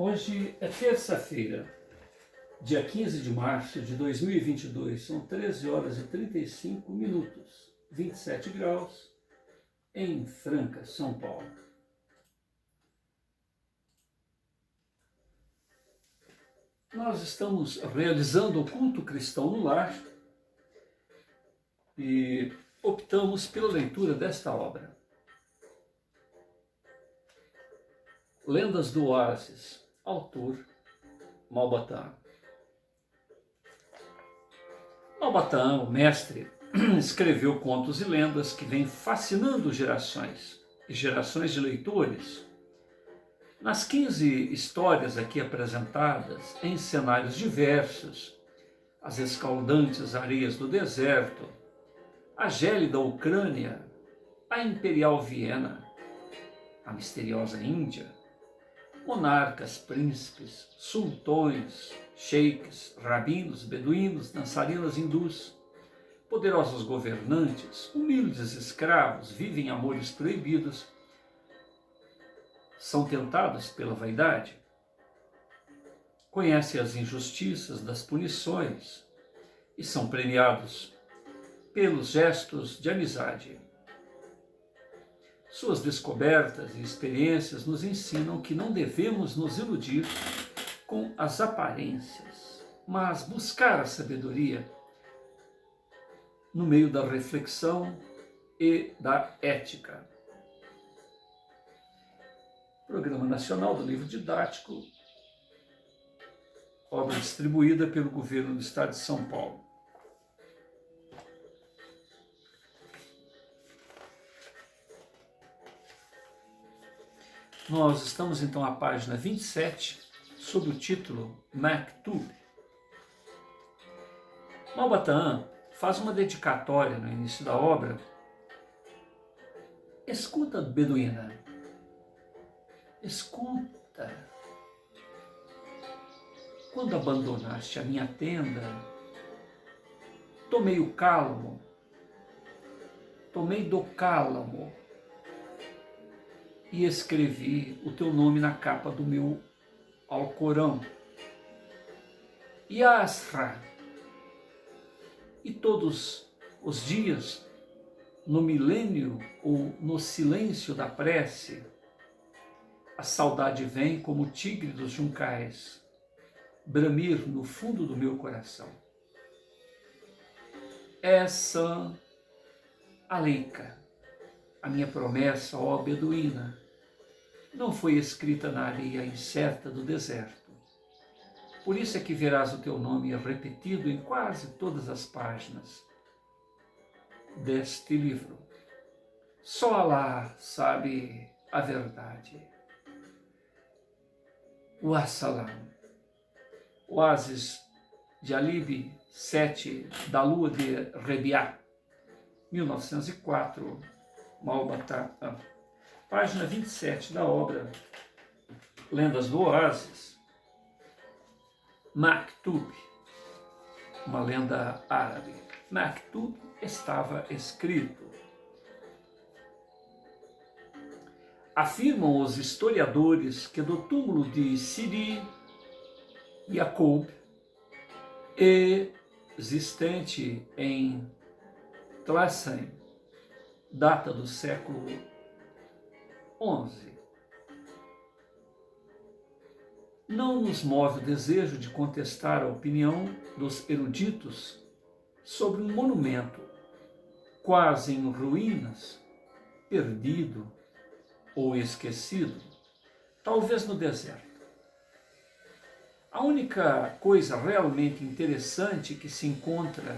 Hoje é terça-feira, dia 15 de março de 2022, são 13 horas e 35 minutos, 27 graus, em Franca, São Paulo. Nós estamos realizando o culto cristão no lar e optamos pela leitura desta obra. Lendas do Oásis, autor Malbatã. Malbatã, o mestre, escreveu contos e lendas que vêm fascinando gerações e gerações de leitores. Nas 15 histórias aqui apresentadas, em cenários diversos, as escaldantes areias do deserto, a gélida Ucrânia, a imperial Viena, a misteriosa Índia, monarcas, príncipes, sultões, sheiks, rabinos, beduínos, dançarinas hindus, poderosos governantes, humildes escravos, vivem amores proibidos, são tentados pela vaidade, conhecem as injustiças das punições e são premiados pelos gestos de amizade. Suas descobertas e experiências nos ensinam que não devemos nos iludir com as aparências, mas buscar a sabedoria no meio da reflexão e da ética. Programa Nacional do Livro Didático, obra distribuída pelo Governo do Estado de São Paulo. Nós estamos então à página 27, sob o título Maktub. Malbatã faz uma dedicatória no início da obra. Escuta, beduína, escuta. Quando abandonaste a minha tenda, tomei o cálamo, tomei do cálamo, e escrevi o teu nome na capa do meu Alcorão. Yasra. E todos os dias, no milênio ou no silêncio da prece, a saudade vem como tigre dos juncais, bramir no fundo do meu coração. Essa aleika, a minha promessa, ó beduína, não foi escrita na areia incerta do deserto. Por isso é que verás o teu nome repetido em quase todas as páginas deste livro. Só Alá sabe a verdade. Wassalam. Oásis de Alib, 7 da lua de Rebiá, 1904, Malbatã. Página 27 da obra Lendas do Oásis, Maktub, uma lenda árabe. Maktub estava escrito. Afirmam os historiadores que do túmulo de Sidi Yaqub, existente em Tlassen, data do século XI. Não nos move o desejo de contestar a opinião dos eruditos sobre um monumento quase em ruínas, perdido ou esquecido, talvez no deserto. A única coisa realmente interessante que se encontra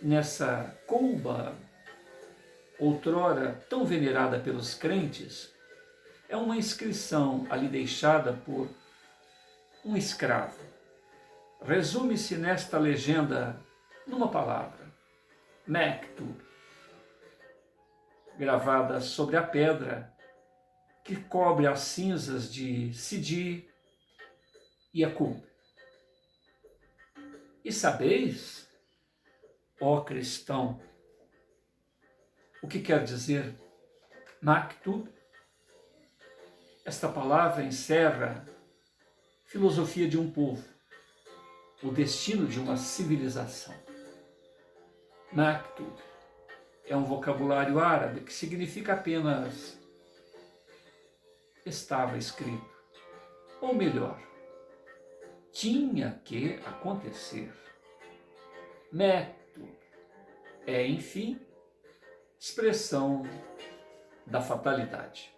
nessa colba, outrora tão venerada pelos crentes, é uma inscrição ali deixada por um escravo. Resume-se nesta legenda numa palavra: Maktub, gravada sobre a pedra que cobre as cinzas de Sidi Yaqub. E sabeis, ó cristão, o que quer dizer Maktub? Esta palavra encerra filosofia de um povo, o destino de uma civilização. Maktub é um vocabulário árabe que significa apenas estava escrito, ou melhor, tinha que acontecer. Maktub é, enfim, expressão da fatalidade.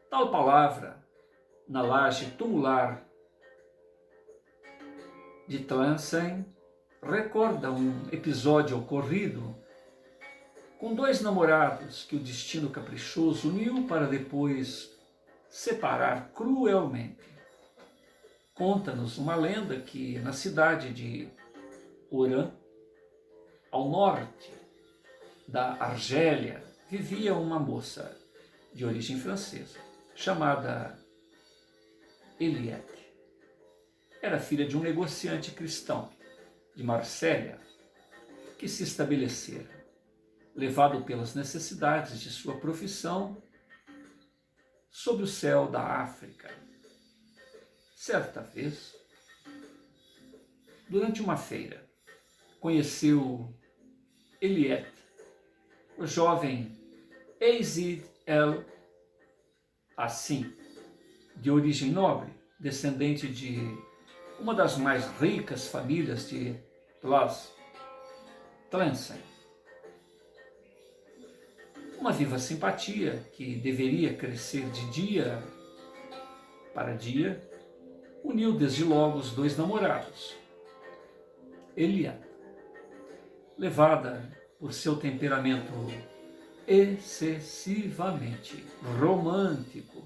Tal palavra, na laje tumular de Tlemcen, recorda um episódio ocorrido com dois namorados que o destino caprichoso uniu para depois separar cruelmente. Conta-nos uma lenda que na cidade de Oran, ao norte da Argélia, vivia uma moça de origem francesa, chamada Eliette. Era filha de um negociante cristão de Marsella, que se estabelecera, levado pelas necessidades de sua profissão, sob o céu da África. Certa vez, durante uma feira, conheceu Eliette, o jovem Aziz El Hassim, de origem nobre, descendente de uma das mais ricas famílias de Tlemcen. Uma viva simpatia que deveria crescer de dia para dia, uniu desde logo os dois namorados. Eliette, levada por seu temperamento excessivamente romântico,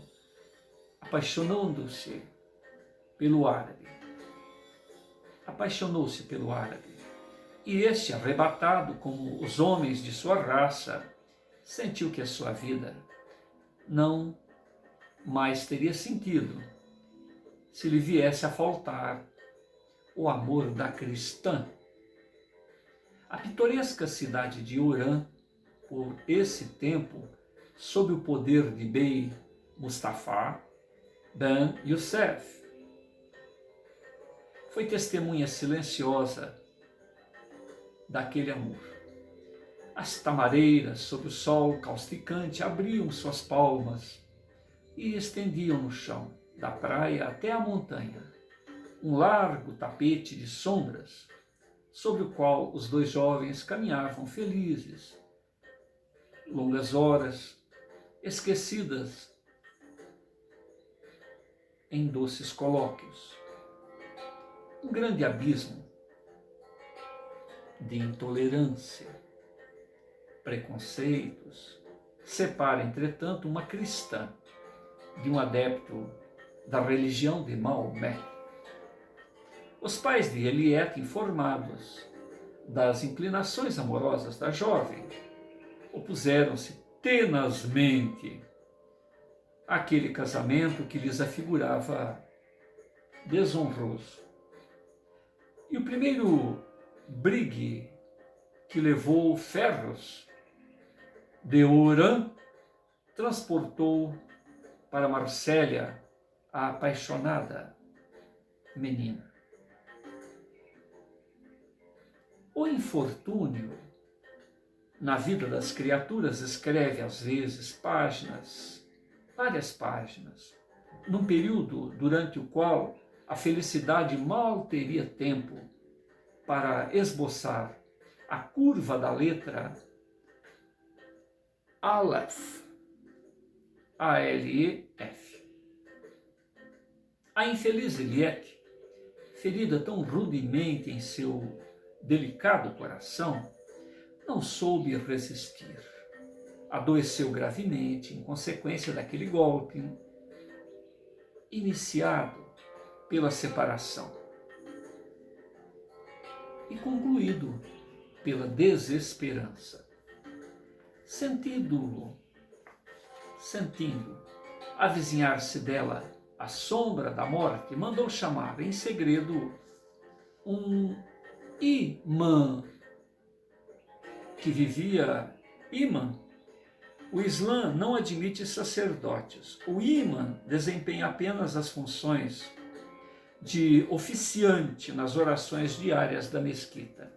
apaixonou-se pelo árabe. E este, arrebatado como os homens de sua raça, sentiu que a sua vida não mais teria sentido se lhe viesse a faltar o amor da cristã. A pitoresca cidade de Oran, por esse tempo, sob o poder de Bey Mustafa Ben Youssef, foi testemunha silenciosa daquele amor. As tamareiras, sob o sol causticante, abriam suas palmas e estendiam no chão, da praia até a montanha, um largo tapete de sombras, sobre o qual os dois jovens caminhavam felizes. Longas horas, esquecidas em doces colóquios. Um grande abismo de intolerância, preconceitos, separa, entretanto, uma cristã de um adepto da religião de Maomé. Os pais de Eliette, informados das inclinações amorosas da jovem, opuseram-se tenazmente àquele casamento que lhes afigurava desonroso. E o primeiro brigue que levou ferros de Oran transportou para Marsella a apaixonada menina. O infortúnio na vida das criaturas escreve às vezes páginas, várias páginas, num período durante o qual a felicidade mal teria tempo para esboçar a curva da letra Aleph, A-L-E-F. A infeliz Eliette, ferida tão rudemente em seu delicado coração, não soube resistir. Adoeceu gravemente em consequência daquele golpe iniciado pela separação e concluído pela desesperança. Sentindo avizinhar-se dela a sombra da morte, mandou chamar em segredo um imã que vivia, imã O Islã não admite sacerdotes. O imã desempenha apenas as funções de oficiante nas orações diárias da mesquita.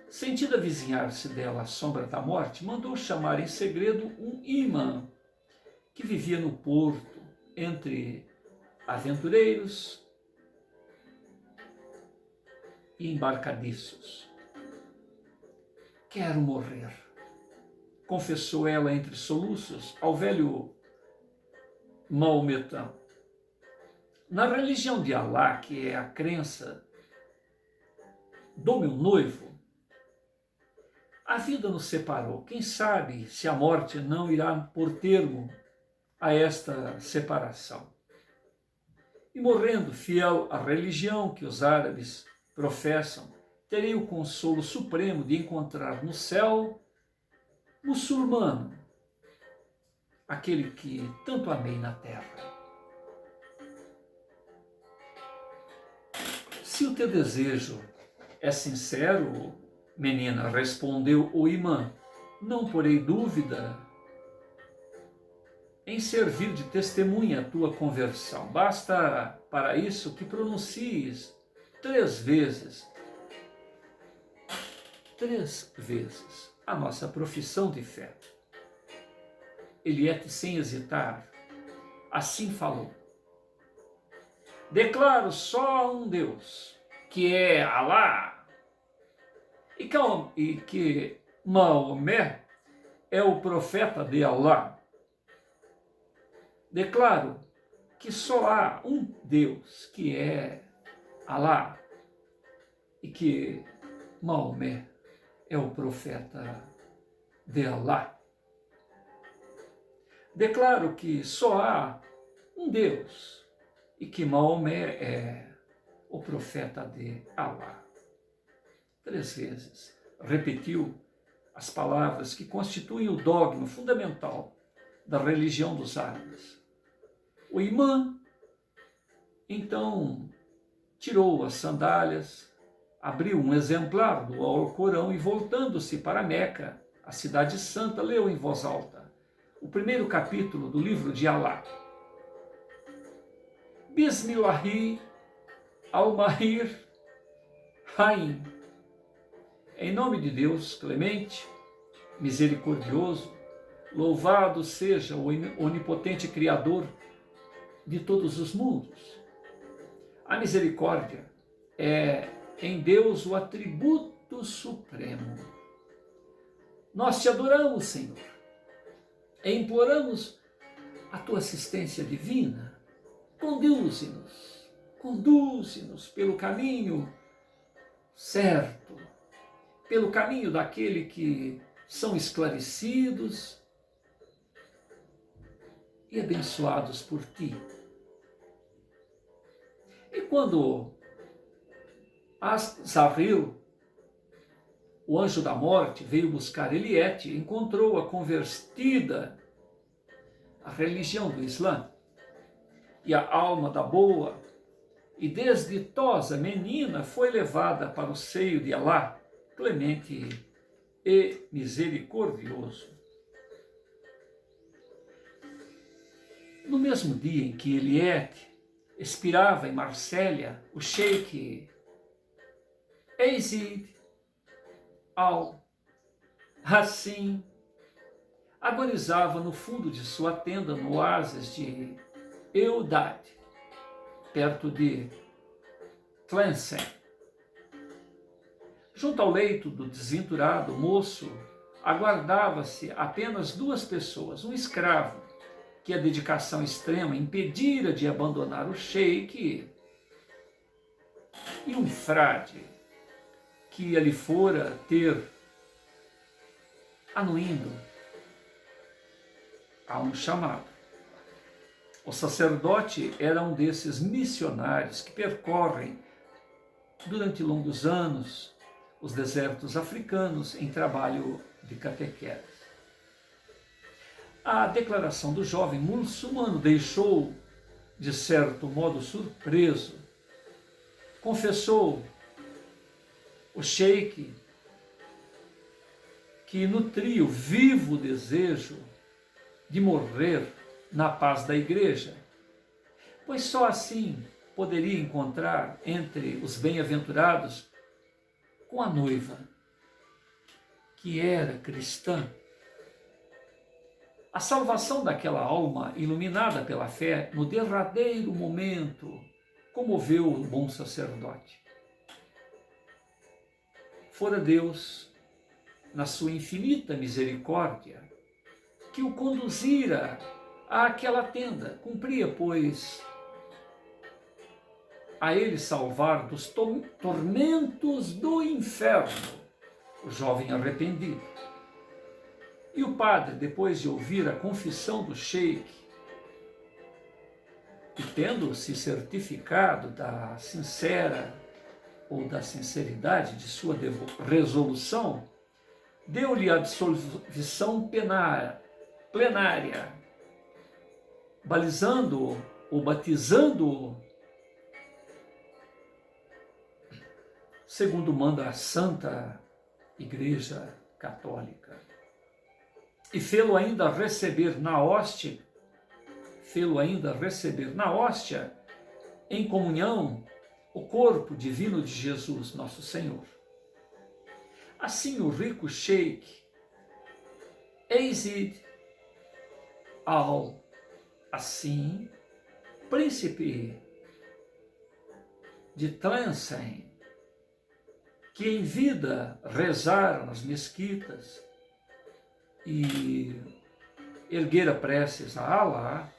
Sentindo avizinhar-se dela a sombra da morte, mandou chamar em segredo um imã que vivia no porto, entre aventureiros e embarcadiços. Quero morrer, confessou ela entre soluços ao velho maometão. Na religião de Alá, que é a crença do meu noivo, a vida nos separou. Quem sabe se a morte não irá pôr termo a esta separação. E morrendo fiel à religião que os árabes professam, terei o consolo supremo de encontrar no céu muçulmano, aquele que tanto amei na terra. Se o teu desejo é sincero, menina, respondeu o imã, não porei dúvida em servir de testemunha a tua conversão. Basta para isso que pronuncies 3 vezes a nossa profissão de fé. Eliette, sem hesitar, assim falou: declaro só um Deus, que é Alá, e que Maomé é o profeta de Alá. Declaro que só há um Deus, que é Alá, e que Maomé é o profeta de Alá. Declaro que só há um Deus e que Maomé é o profeta de Alá. 3 vezes repetiu as palavras que constituem o dogma fundamental da religião dos árabes. O imã, então, tirou as sandálias, abriu um exemplar do Alcorão e, voltando-se para Meca, a cidade santa, leu em voz alta o 1º capítulo do livro de Alá. Bismillahi al-Mahir Rahim. Em nome de Deus, clemente, misericordioso, louvado seja o onipotente Criador de todos os mundos. A misericórdia é em Deus o atributo supremo. Nós te adoramos, Senhor, e imploramos a tua assistência divina. Conduze-nos pelo caminho certo, pelo caminho daquele que são esclarecidos e abençoados por ti. E quando Azrael, o anjo da morte, veio buscar Eliette, encontrou-a convertida à religião do Islã, e a alma da boa e desditosa menina foi levada para o seio de Alá, clemente e misericordioso. No mesmo dia em que Eliette expirava em Marsella, o sheik Yazid al-Hassin agonizava no fundo de sua tenda no oásis de Eudad, perto de Tlemcen. Junto ao leito do desventurado moço, aguardava-se apenas 2 pessoas, um escravo, que a dedicação extrema impedira de abandonar o sheik, e um frade, que ali fora ter, anuindo a um chamado. O sacerdote era um desses missionários que percorrem durante longos anos os desertos africanos em trabalho de catequese. A declaração do jovem muçulmano deixou, de certo modo, surpreso. Confessou o sheik que nutria o vivo desejo de morrer na paz da igreja, pois só assim poderia encontrar entre os bem-aventurados com a noiva, que era cristã. A salvação daquela alma iluminada pela fé no derradeiro momento comoveu o bom sacerdote. Fora Deus, na sua infinita misericórdia, que o conduzira àquela tenda. Cumpria, pois, a ele salvar dos tormentos do inferno o jovem arrependido. E o padre, depois de ouvir a confissão do sheik, e tendo-se certificado da sincera ou da sinceridade de sua resolução, deu-lhe a absolvição plenária, balizando-o ou batizando-o, segundo manda a Santa Igreja Católica. E fê-lo ainda receber na hóstia, em comunhão, o corpo divino de Jesus, nosso Senhor. Assim o rico sheik Yazid assim, príncipe de Tlemcen, que em vida rezara nas mesquitas e erguera preces a Alá,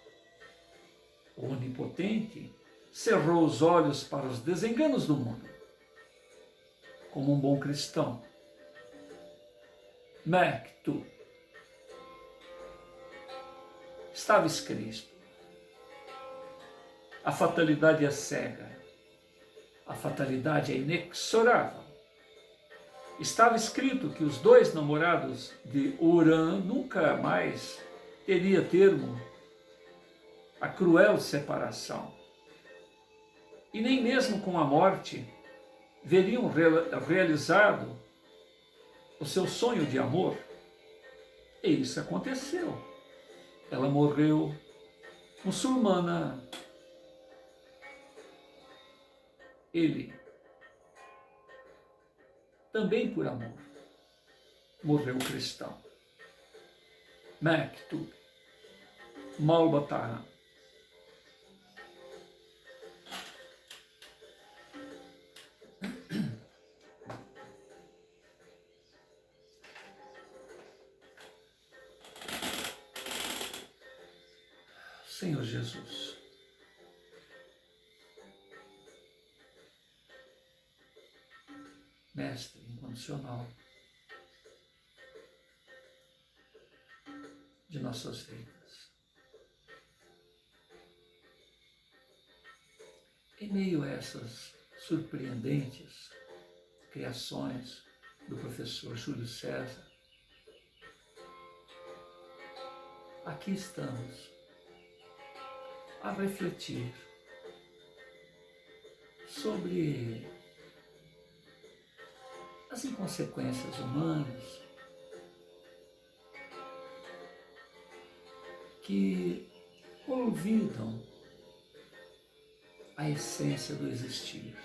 o Onipotente, cerrou os olhos para os desenganos do mundo, como um bom cristão. Mektub. Estava escrito: a fatalidade é cega, a fatalidade é inexorável. Estava escrito que os dois namorados de Urã nunca mais teria termo a cruel separação. E nem mesmo com a morte veriam realizado o seu sonho de amor. E isso aconteceu. Ela morreu muçulmana. Ele, também por amor, morreu cristão. Mektub, Malbataran. Senhor Jesus, Mestre incondicional de nossas vidas, em meio a essas surpreendentes criações do professor Júlio César, aqui estamos a refletir sobre as inconsequências humanas que olvidam a essência do existir.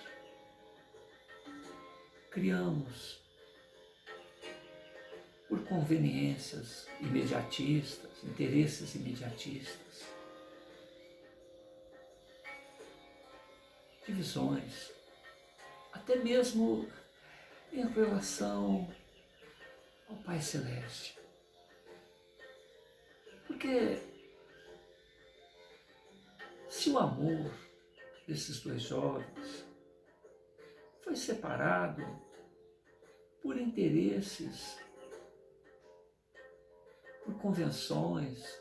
Criamos por conveniências imediatistas, interesses imediatistas, divisões, até mesmo em relação ao Pai Celeste. Porque se o amor desses dois jovens foi separado por interesses, por convenções,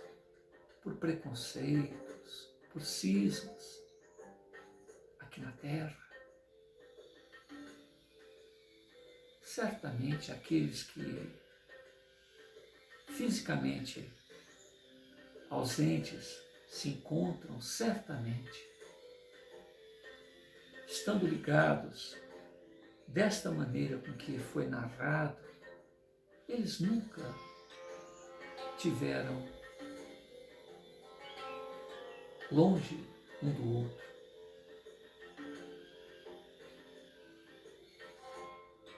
por preconceitos, por cismas, aqui na Terra, certamente aqueles que fisicamente ausentes se encontram certamente, estando ligados desta maneira com que foi narrado eles nunca tiveram longe um do outro.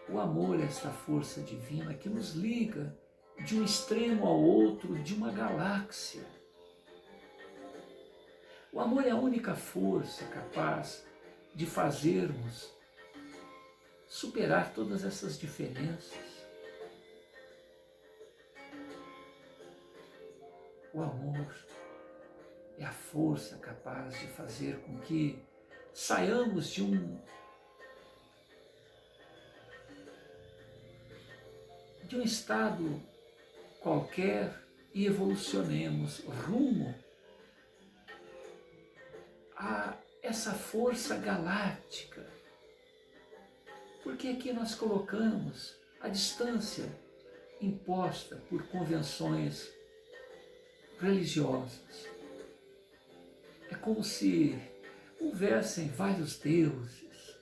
O amor é esta força divina que nos liga de um extremo ao outro de uma galáxia. O amor é a única força capaz de fazermos superar todas essas diferenças. O amor é a força capaz de fazer com que saiamos de um estado qualquer e evolucionemos rumo a essa força galáctica. Porque aqui nós colocamos a distância imposta por convenções religiosas. É como se houvessem vários deuses.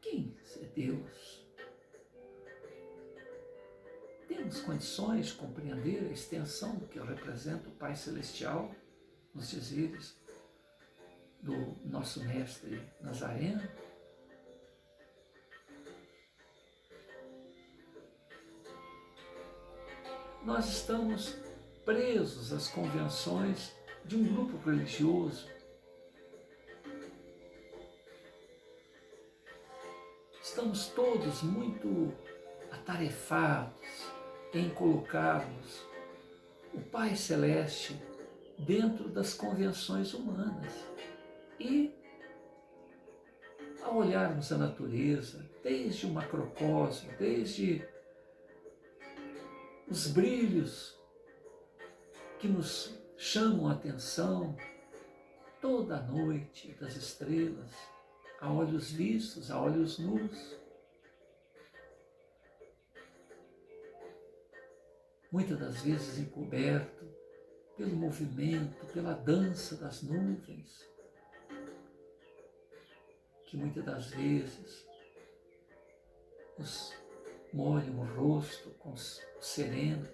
Quem é Deus? Temos condições de compreender a extensão do que representa o Pai Celestial nos dizeres do nosso mestre Nazareno? Nós estamos presos às convenções de um grupo religioso. Estamos todos muito atarefados em colocarmos o Pai Celeste dentro das convenções humanas. E, ao olharmos a natureza, desde o macrocosmo, desde os brilhos que nos chamam a atenção toda a noite das estrelas, a olhos vistos, a olhos nus, muitas das vezes encoberto pelo movimento, pela dança das nuvens, que muitas das vezes nos molham o rosto com sereno.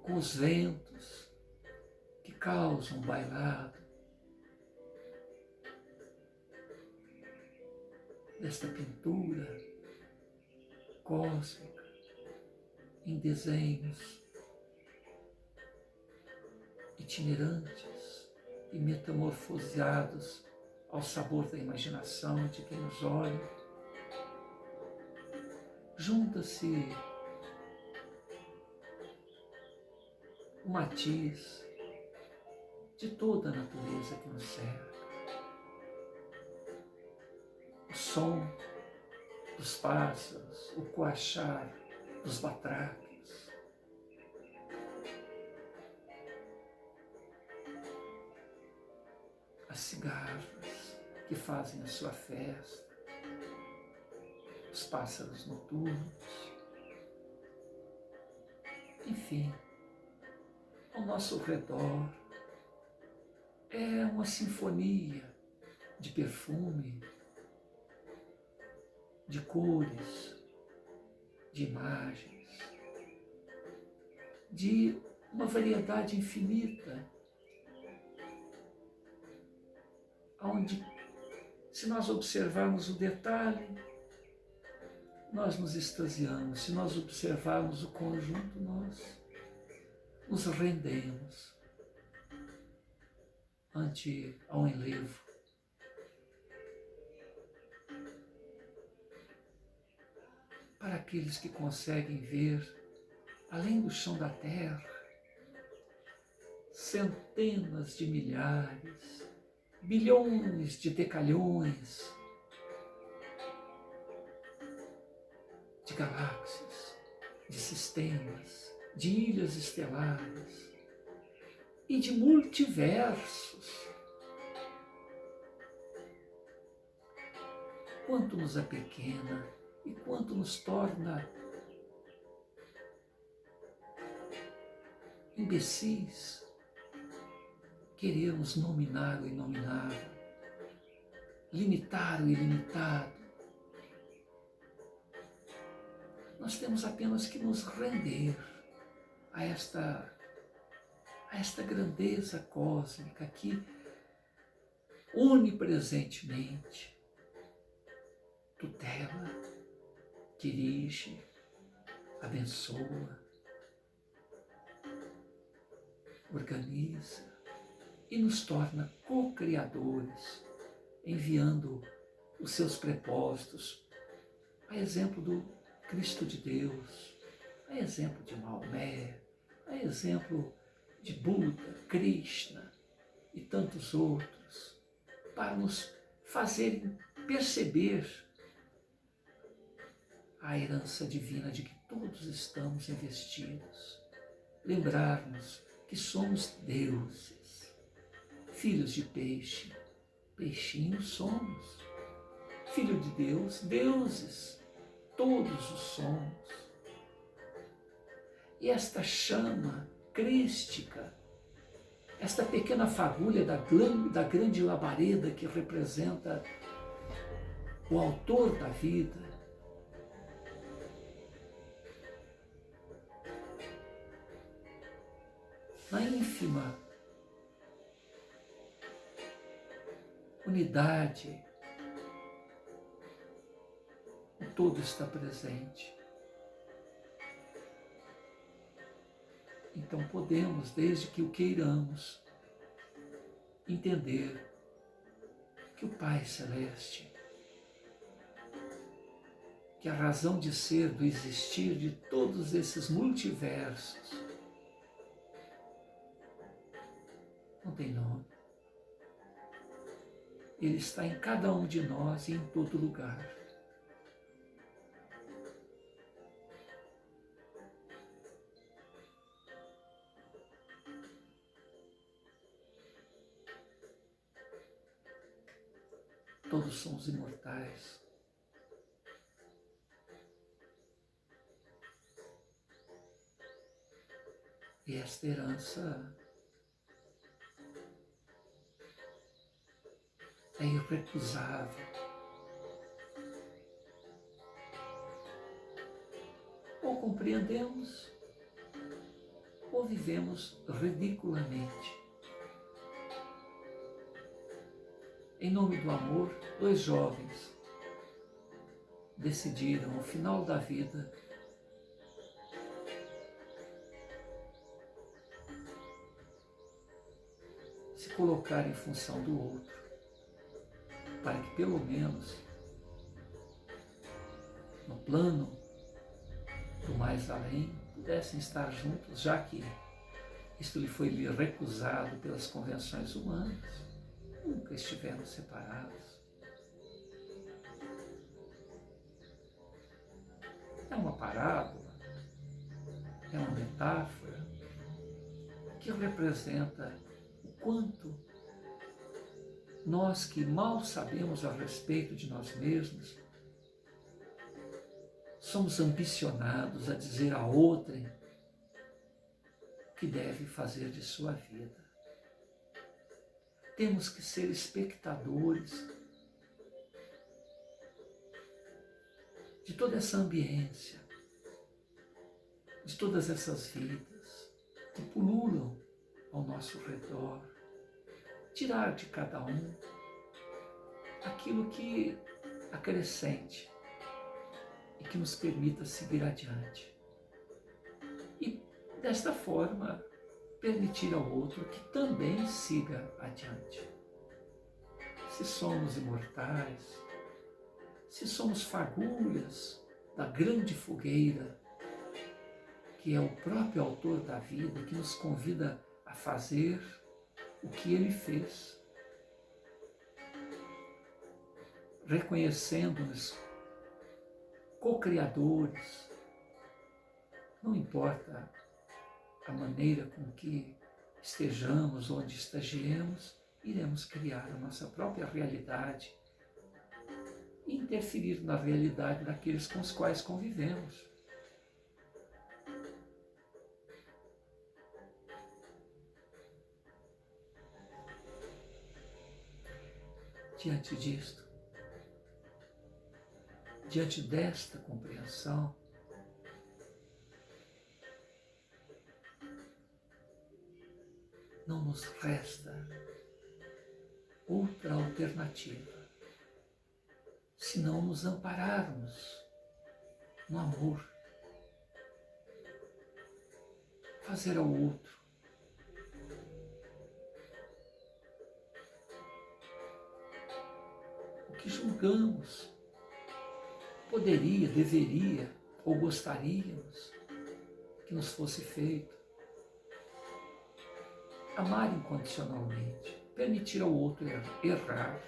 Com os ventos que causam bailado desta pintura cósmica em desenhos itinerantes e metamorfoseados ao sabor da imaginação de quem nos olha. Junta-se o matiz de toda a natureza que nos cerca. O som dos pássaros, o coachar dos batraques. As cigarras que fazem a sua festa, os pássaros noturnos, enfim, ao nosso redor é uma sinfonia de perfume, de cores, de imagens, de uma variedade infinita, onde, se nós observarmos o detalhe, nós nos extasiamos. Se nós observarmos o conjunto, nós nos rendemos ante ao enlevo. Para aqueles que conseguem ver, além do chão da terra, centenas de milhares, bilhões de decalhões de galáxias, de sistemas, de ilhas estelares e de multiversos. Quanto nos apequena e quanto nos torna imbecis querermos nominar o inominável, limitar o ilimitado, Nós temos apenas que nos render a esta grandeza cósmica que onipresentemente tutela, dirige, abençoa, organiza e nos torna co-criadores, enviando os seus propósitos, a exemplo do Cristo de Deus, a exemplo de Maomé, a exemplo de Buda, Krishna e tantos outros, para nos fazerem perceber a herança divina de que todos estamos investidos. Lembrarmos que somos deuses, filhos de peixe, peixinhos somos, filho de Deus, deuses, todos os somos. E esta chama crística, esta pequena fagulha da grande labareda que representa o autor da vida, na ínfima unidade, o todo está presente. Então podemos, desde que o queiramos, entender que o Pai Celeste, que a razão de ser, do existir de todos esses multiversos, não tem nome. Ele está em cada um de nós e em todo lugar. Todos somos imortais. E esta herança é irrecusável. Ou compreendemos, ou vivemos ridiculamente. Em nome do amor, 2 jovens decidiram, ao final da vida, se colocar em função do outro, para que pelo menos no plano do mais além pudessem estar juntos, já que isto lhe foi recusado pelas convenções humanas. Nunca estiveram separados. É uma parábola, é uma metáfora que representa o quanto nós que mal sabemos a respeito de nós mesmos, somos ambicionados a dizer a outrem o que deve fazer de sua vida. Temos que ser espectadores de toda essa ambiência, de todas essas vidas que pululam ao nosso redor, tirar de cada um aquilo que acrescente e que nos permita seguir adiante. E desta forma, permitir ao outro que também siga adiante. Se somos imortais, se somos fagulhas da grande fogueira, que é o próprio autor da vida, que nos convida a fazer o que ele fez, reconhecendo-nos co-criadores, não importa a maneira com que estejamos, onde estagiemos, iremos criar a nossa própria realidade e interferir na realidade daqueles com os quais convivemos. Diante disto, diante desta compreensão, não nos resta outra alternativa senão nos ampararmos no amor, fazer ao outro o que julgamos poderia, deveria ou gostaríamos que nos fosse feito. Amar incondicionalmente, permitir ao outro errar.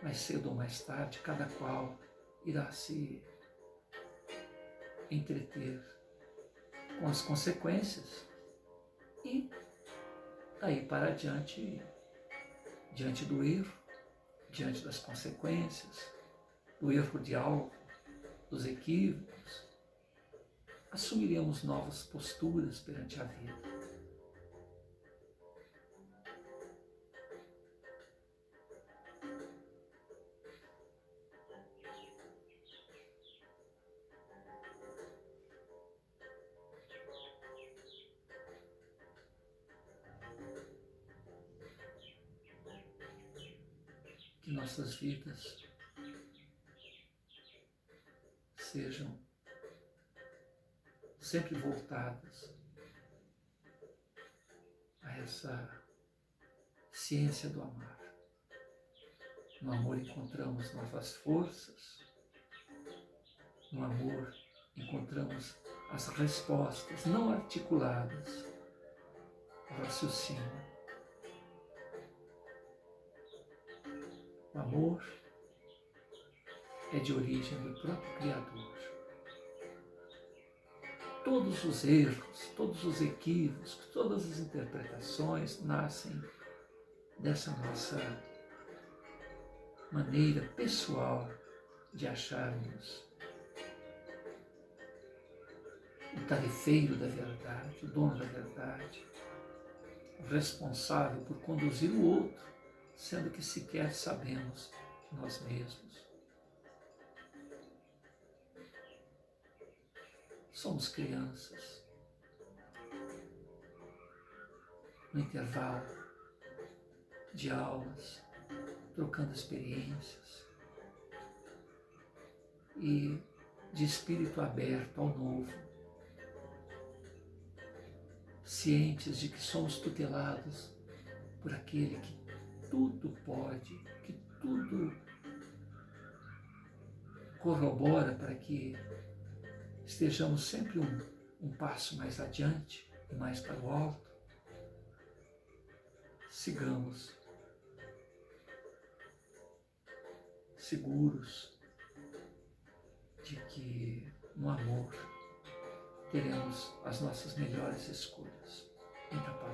Mais cedo ou mais tarde, cada qual irá se entreter com as consequências e daí para adiante, diante do erro, diante das consequências, do erro de algo, dos equívocos, assumiremos novas posturas perante a vida. Que nossas vidas sejam sempre voltadas a essa ciência do amar. No amor encontramos novas forças, no amor encontramos as respostas não articuladas ao raciocínio. O amor é de origem do próprio Criador. Todos os erros, todos os equívocos, todas as interpretações nascem dessa nossa maneira pessoal de acharmos o tarefeiro da verdade, o dono da verdade, o responsável por conduzir o outro, sendo que sequer sabemos de nós mesmos. Somos crianças. No intervalo de aulas, trocando experiências e de espírito aberto ao novo, cientes de que somos tutelados por aquele que tudo pode, que tudo corrobora para que estejamos sempre um passo mais adiante e mais para o alto. Sigamos seguros de que no amor teremos as nossas melhores escolhas. Muita paz.